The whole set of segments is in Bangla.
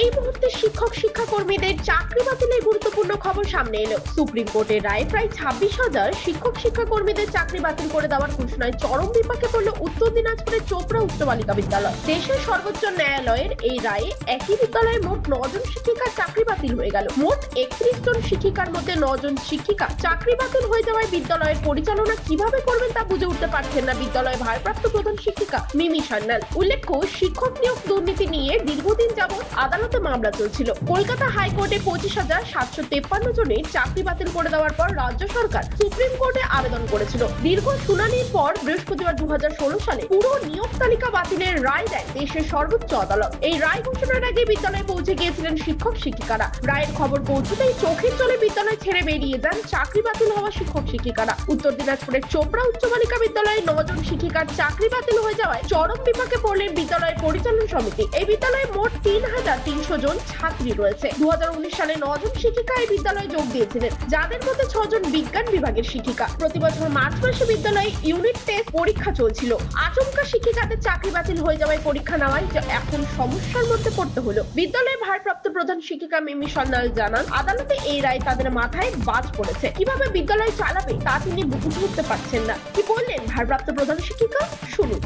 এই মুহূর্তে শিক্ষক শিক্ষাকর্মীদের চাকরি বাতিলের গুরুত্বপূর্ণ খবর সামনে এলো। সুপ্রিম কোর্টের রায়ে প্রায় 26,000 শিক্ষক শিক্ষাকর্মীদের চাকরি বাতিল করে দেওয়ার ঘোষণায় চরম বিপাকে পড়ল উত্তর দিনাজপুরের চোপড়া উচ্চ বালিকা বিদ্যালয়। দেশের সর্বোচ্চ ন্যায়ালয়ের এই রায়ে একই বিদ্যালয়ে মোট 9 জন শিক্ষিকার চাকরি বাতিল হয়ে গেল। মোট 31 জন শিক্ষিকার মধ্যে 9 জন শিক্ষিকা চাকরি বাতিল হয়ে যাওয়ায় বিদ্যালয়ের পরিচালনা কিভাবে করবেন তা বুঝে উঠতে পারছেন না বিদ্যালয়ের ভারপ্রাপ্ত প্রধান শিক্ষিকা মিমি সান্যাল। উল্লেখ্য, শিক্ষক নিয়োগ দুর্নীতি নিয়ে দীর্ঘদিন যাবৎ আদালতে মামলা চলছিল। কলকাতা হাইকোর্টে 25,753 জনের চাকরি বাতিল করে দেওয়ার পর রাজ্য সরকার সুপ্রিম কোর্টে আবেদন করেছিল। দীর্ঘ শুনানির পর বৃহস্পতিবার 2016 সালে পুরো নিয়োগ তালিকা বাতিলের রায় দেয় দেশের সর্বোচ্চ আদালত। এই রায় ঘোষণার আগে বিদ্যালয়ে পৌঁছে গিয়েছিলেন শিক্ষক শিক্ষিকারা। রায়ের খবর পৌঁছতেই চোখের জলে বিদ্যালয় ছেড়ে বেরিয়ে যান চাকরি বাতিল হওয়া শিক্ষক শিক্ষিকারা। উত্তর দিনাজপুরের চোপড়া উচ্চ বালিকা বিদ্যালয়ে 9 জন শিক্ষিকার চাকরি বাতিল হয়ে যাওয়ায় চরম বিপাকে পড়লেন বিদ্যালয়ের পরিচালন সমিতি। এই বিদ্যালয়ে মোট 3,300 জন ছাত্রী রয়েছে। 2019 সালে 9 জন শিক্ষিকা এই বিদ্যালয়ে যোগ দিয়েছিলেন, যাদের মধ্যে 6 জন বিজ্ঞান বিভাগের শিক্ষিকা। প্রতি বছর মার্চ মাসে বিদ্যালয়ে ইউনিট টেস্ট পরীক্ষা চলছিল। আচমকা শিক্ষিকাদের চাকরি বাতিল হয়ে যাওয়ায় পরীক্ষা নেওয়ায় এখন সমস্যার মধ্যে পড়তে হলো। বিদ্যালয়ের ভারপ্রাপ্ত প্রধান শিক্ষিকা মিমি সান্যাল জানান, আদালতে এই রায় তাদের মাথায় বাজ পড়েছে। কিভাবে বিদ্যালয় চালাবে তা তিনি বুঝে উঠতে পারছেন না। কি বললেন ভারপ্রাপ্ত প্রধান শিক্ষিকা, শুনুন।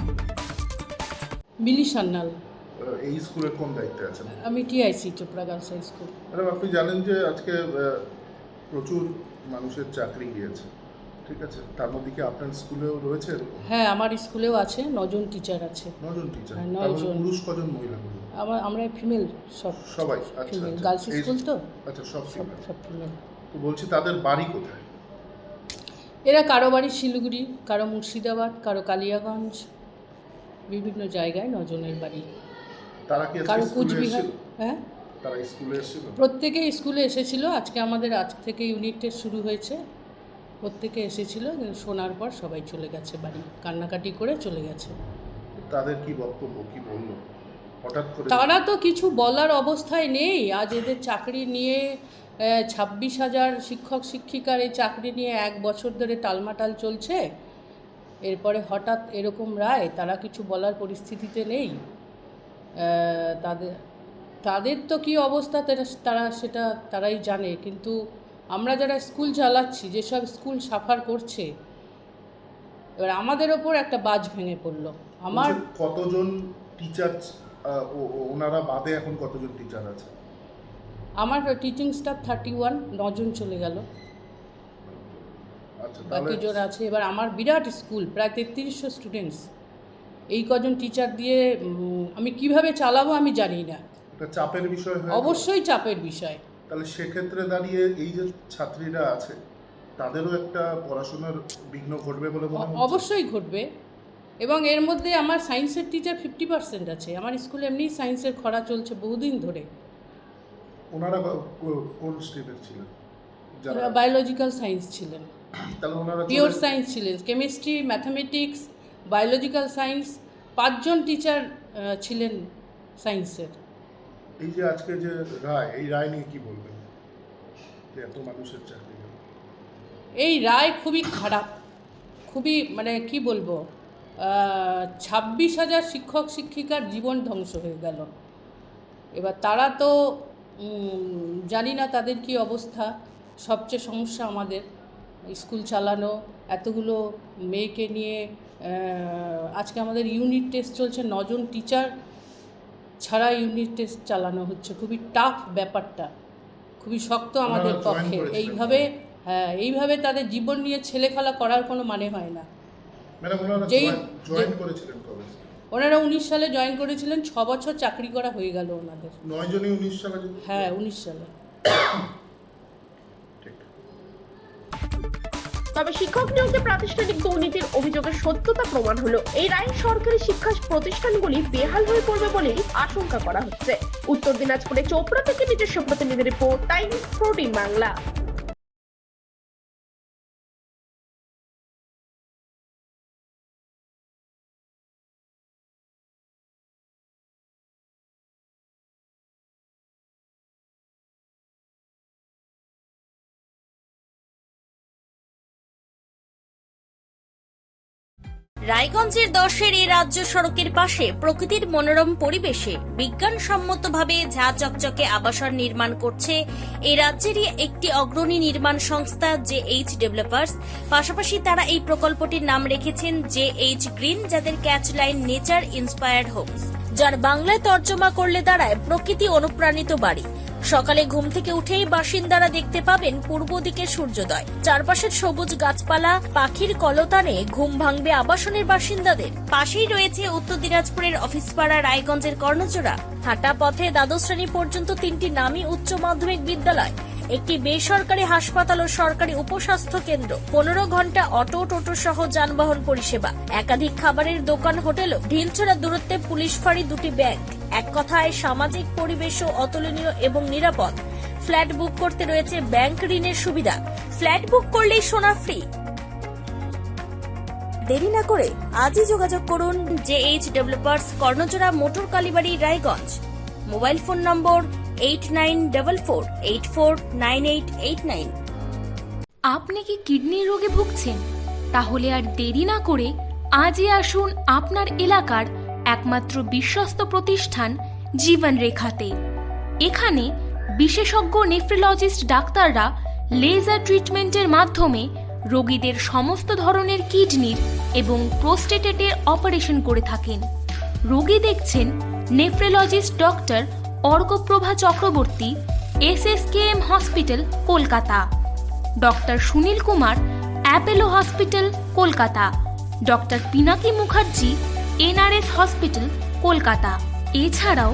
মিলি সান্যাল। এই স্কুলের কোন দায়িত্বে আছেন? আমি TIC Chopra girls high school. Madam, আপনি জানেন যে আজকে প্রচুর মানুষের চাকরি গিয়েছে, ঠিক আছে? তার মধ্যে কি আপনার স্কুলেও রয়েছে এরকম? হ্যাঁ, আমার স্কুলেও আছে, 9 জন টিচার আছে। 9 জন টিচার? হ্যাঁ, 9 জন। পুরুষ কজন, মহিলা কজন? আমরা ফিমেল সবাই? আচ্ছা, ফিমেল আচ্ছা। গার্লস স্কুল তো। আচ্ছা, সব ফিমেল। সব ফিমেল। তো বলছি, তাদের বাড়ি কোথায়? এরা কারো বাড়ি শিলিগুড়ি, কারো মুর্শিদাবাদ, কারো কালিয়াগঞ্জ, বিভিন্ন জায়গায় 9 জনের বাড়ি। তারা কি কারো আজকে স্কুলে কুচবিহার। এসেছিল? হ্যাঁ, তারা স্কুলে এসেছিল? প্রত্যেকে স্কুলে এসেছিল। আজ থেকে ইউনিট টেস্ট শুরু হয়েছে। প্রত্যেকে এসেছিল, কিন্তু শোনার পর সবাই চলে গেছে বাড়ি, কান্নাকাটি করে চলে গেছে। তাদের কি বক্তব্য, কি বললো হঠাৎ করে? তারা তো কিছু বলার অবস্থায় নেই। আজ এদের চাকরি নিয়ে 26,000 শিক্ষক শিক্ষিকার এই চাকরি নিয়ে 1 বছর ধরে টালমাটাল চলছে। এরপরে হঠাৎ এরকম রায়, তারা কিছু বলার পরিস্থিতিতে নেই। তাদের তো কী অবস্থা সেটা তারাই জানে। কিন্তু আমরা যারা স্কুল চালাচ্ছি, যেসব স্কুল সাফার করছে, এবার আমাদের ওপর একটা বাজ ভেঙে পড়লো। আমার কতজন টিচার, ওনারা বাদে এখন কতজন টিচার আছে? আমার টিচিং স্টাফ 31, 9 জন চলে গেল। আচ্ছা, বাকি জন আছে। এবার আমার বিরাট স্কুল, প্রায় 3300 স্টুডেন্টস। এই কজন টিচার দিয়ে আমি কিভাবে চালাবো আমি জানি না। এটা চাপের বিষয় হয়? অবশ্যই চাপের বিষয়। তাহলে সেক্ষেত্রে দাঁড়িয়ে এই যে ছাত্রীরা আছে, তাদেরও একটা পড়াশোনার বিঘ্ন ঘটবে বলে মনে হচ্ছে? অবশ্যই ঘটবে। এবং এর মধ্যে আমার সায়েন্সের টিচার 50% আছে। আমার স্কুলে এমনি সায়েন্সের খরা চলছে বহুদিন ধরে। ওনারা কোন স্ট্রিমের ছিলেন? ওরা বায়োলজিক্যাল সায়েন্স ছিলেন, তাহলে ওনারা পিওর সায়েন্স ছিলেন। কেমিস্ট্রি, ম্যাথামেটিক্স, বায়োলজিক্যাল সায়েন্স, 5 জন টিচার ছিলেন সায়েন্সের। এই যে আজকে যে রায়, এই রায় নিয়ে কি বলবেন, যে এত মানুষের চাকরি গেল? এই রায় খুবই খারাপ, খুবই কি বলবো, 26,000 শিক্ষক শিক্ষিকার জীবন ধ্বংস হয়ে গেল। এবার তারা তো জানি না তাদের কি অবস্থা। সবচেয়ে সমস্যা আমাদের স্কুল চালানো, এতগুলো মেয়েকে নিয়ে। আজকে আমাদের ইউনিট টেস্ট চলছে, 9 জন টিচার ছাড়া ইউনিট টেস্ট চালানো হচ্ছে। খুবই টাফ ব্যাপারটা, খুবই শক্ত আমাদের পক্ষে। এইভাবে তাদের জীবন নিয়ে ছেলেখেলা করার কোনো মানে হয় না। ওনারা 19 সালে জয়েন করেছিলেন, 6 বছর চাকরি করা হয়ে গেল ওনাদের। 9 জনই 19 সালে? হ্যাঁ, 19 সালে। তবে শিক্ষক নিয়োগে প্রাতিষ্ঠানিক দুর্নীতির অভিযোগের সত্যতা প্রমাণ হলো। এই রায়ে সরকারি শিক্ষা প্রতিষ্ঠানগুলি বেহাল হয়ে পড়বে বলেই আশঙ্কা করা হচ্ছে। উত্তর দিনাজপুরে চোপড়া থেকে নিজস্ব প্রতিনিধি রিপোর্ট, টাইমস 14 বাংলা। রায়গঞ্জের 10-এর এই রাজ্য সড়কের পাশে প্রকৃতির মনোরম পরিবেশে বিজ্ঞানসম্মতভাবে ঝা চকচকে আবাসন নির্মাণ করছে এই রাজ্যেরই একটি অগ্রণী নির্মাণ সংস্থা JH ডেভেলপার্স। পাশাপাশি তারা এই প্রকল্পটির নাম রেখেছেন JH গ্রিন, যাদের catch line nature inspired homes, যার বাংলায় তর্জমা করলে দাঁড়ায় প্রকৃতি অনুপ্রাণিত বাড়ি। সকালে ঘুম থেকে উঠেই বাসিন্দারা দেখতে পাবেন পূর্ব দিকে সূর্যোদয়, চারপাশের সবুজ গাছপালা, পাখির কলতানে ঘুম ভাঙবে আবাসনের বাসিন্দাদের। পাশেই রয়েছে উত্তর দিনাজপুরের অফিসপাড়া রায়গঞ্জের কর্ণজোড়া। হাঁটা পথে দ্বাদশ শ্রেণী পর্যন্ত 3টি নামী উচ্চ মাধ্যমিক বিদ্যালয়, একটি বেসরকারি হাসপাতাল ও সরকারি উপস্বাস্থ্য কেন্দ্র, 15 ঘন্টা অটো টোটো সহ যানবাহন পরিষেবা, একাধিক খাবারের দোকান, হোটেলও, ঢিলছড়া দূরত্বে পুলিশ ফাঁড়ি, 2টি ব্যাংক। এক কথায় সামাজিক পরিবেশও অতুলনীয় এবং নিরাপদ। ফ্ল্যাট বুক করতে রয়েছে ব্যাংক ঋণের সুবিধা, ফ্ল্যাট বুক করলেই সোনা ফ্রি। দেরি না করে আজই যোগাযোগ করুন JH developers, Karnajora, motor Kalibari, Raiganj. Mobile phone number 8944849889। আপনি কি কিডনি রোগে ভুগছেন? তাহলে আর দেরি না করে আজই আসুন আপনার এলাকার একমাত্র বিশ্বস্ত প্রতিষ্ঠান জীবন রেখাতে। এখানে বিশেষজ্ঞ নেফ্রোলজিস্ট ডাক্তাররা লেজার ট্রিটমেন্টের মাধ্যমে রোগীদের সমস্ত ধরনের কিডনির এবং প্রোস্টেটের অপারেশন করে থাকেন। রোগী দেখছেন nephrologist doctor Arkaprava Chakraborty, SSKM hospital, Kolkata. Doctor Sunil Kumar, Apollo hospital, Kolkata. Doctor Pinaki Mukherjee, NRS hospital, Kolkata. এছাড়াও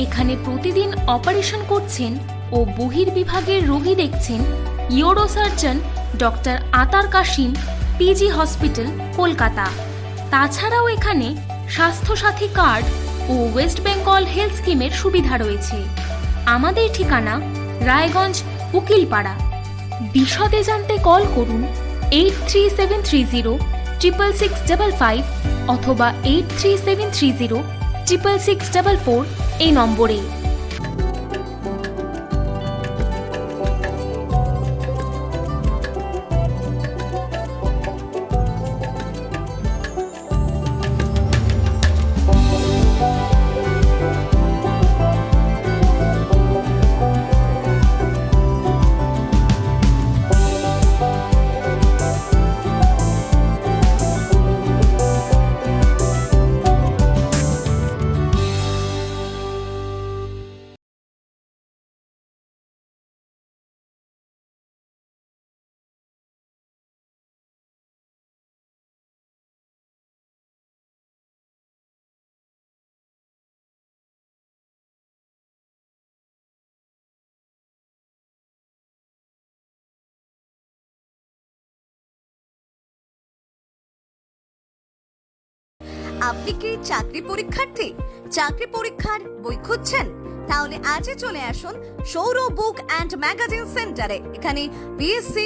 এখানে প্রতিদিন অপারেশন করছেন ও বহির্বিভাগের রোগী দেখছেন ইউরোসার্জন ডক্টর আতার কাশিম, PG হসপিটাল, কলকাতা। তাছাড়াও এখানে স্বাস্থ্যসাথী কার্ড ও ওয়েস্ট বেঙ্গল হেলথ স্কিমের সুবিধা রয়েছে। আমাদের ঠিকানা রায়গঞ্জ, উকিলপাড়া। বিশদে জানতে কল করুন 8373066655 অথবা 8373066644 এই নম্বরে। আপনি কি চাকরি পরীক্ষার্থী? চাকরি পরীক্ষার বই খুঁজছেন? তাহলে আজই চলে আসুন সৌর বুক অ্যান্ড ম্যাগাজিন সেন্টারে। এখানে BSc,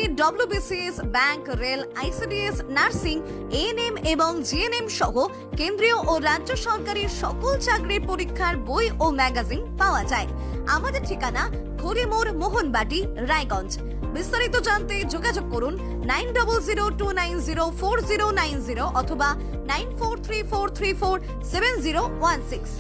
WBCS, bank, rail, ICDS, nursing, ANM এবং GNM সহ কেন্দ্রীয় ও রাজ্য সরকারি সকল চাকরির পরীক্ষার বই ও ম্যাগাজিন পাওয়া যায়। আমাদের ঠিকানা খড়িমোড়, মোহনবাটি, রায়গঞ্জ। বিস্তারিত জানতে যোগাযোগ করুন 9002904090 অথবা 9434347016।